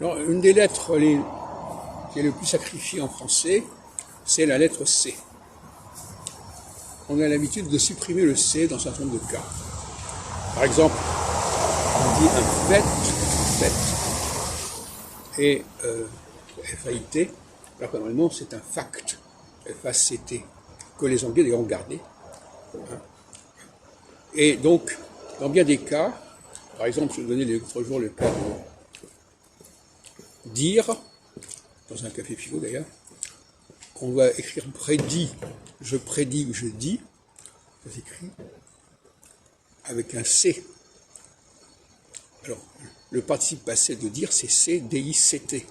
Alors, une des lettres qui est le plus sacrifiée en français, c'est la lettre C. On a l'habitude de supprimer le C dans un certain nombre de cas. Par exemple, on dit un fait, et F-A-I-T, alors que normalement c'est un fact, F-A-C-T, que les Anglais d'ailleurs ont gardé. Et donc, dans bien des cas, par exemple, je vais donner l'autre jour le cas de dire, dans un café philo d'ailleurs, on va écrire prédit, je prédis ou je dis, ça s'écrit avec un C. Alors, le participe passé de dire, c'est C, D-I-C-T,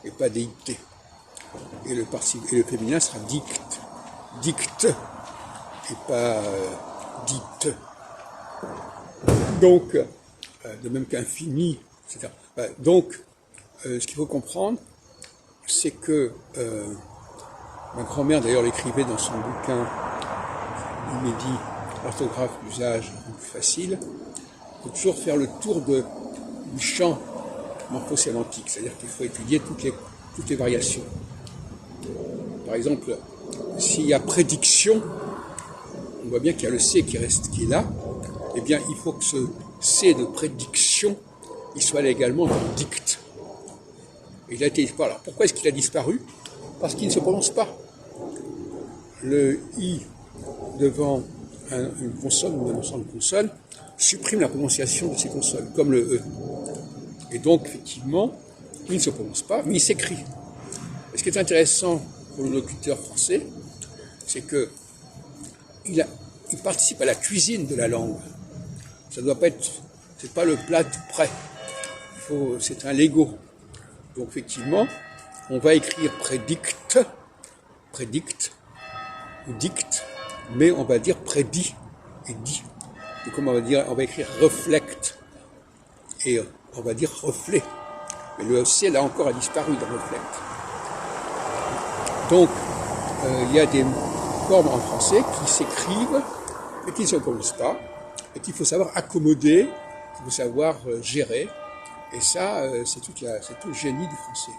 et pas D-I-T. Et le féminin sera dicte, dicte, et pas dite. Donc, de même qu'infini, etc. Donc, ce qu'il faut comprendre, c'est que ma grand-mère d'ailleurs l'écrivait dans son bouquin inédit, orthographe, usage plus facile. Il faut toujours faire le tour du champ morphosémantique, c'est-à-dire qu'il faut étudier toutes les variations. Par exemple, s'il y a prédiction, on voit bien qu'il y a le C qui est là, eh bien il faut que ce C de prédiction, il soit là également dans le dicte. Et il a été disparu. Alors pourquoi est-ce qu'il a disparu? Parce qu'il ne se prononce pas. Le I devant une consonne ou un ensemble de consonnes supprime la prononciation de ces consonnes, comme le E. Et donc, effectivement, il ne se prononce pas, mais il s'écrit. Et ce qui est intéressant pour le locuteur français, c'est que il participe à la cuisine de la langue. Ça doit pas être, c'est pas le plat tout prêt. C'est un Lego. Donc, effectivement, on va écrire prédicte, ou dicte, mais on va dire prédit et dit. Et comme on va écrire reflect, et on va dire reflet. Mais le C, là encore, a disparu dans reflect. Donc, il y a des formes en français qui s'écrivent et qui ne se prononcent pas, et qu'il faut savoir accommoder, qu'il faut savoir gérer. Et ça, c'est tout le génie du français.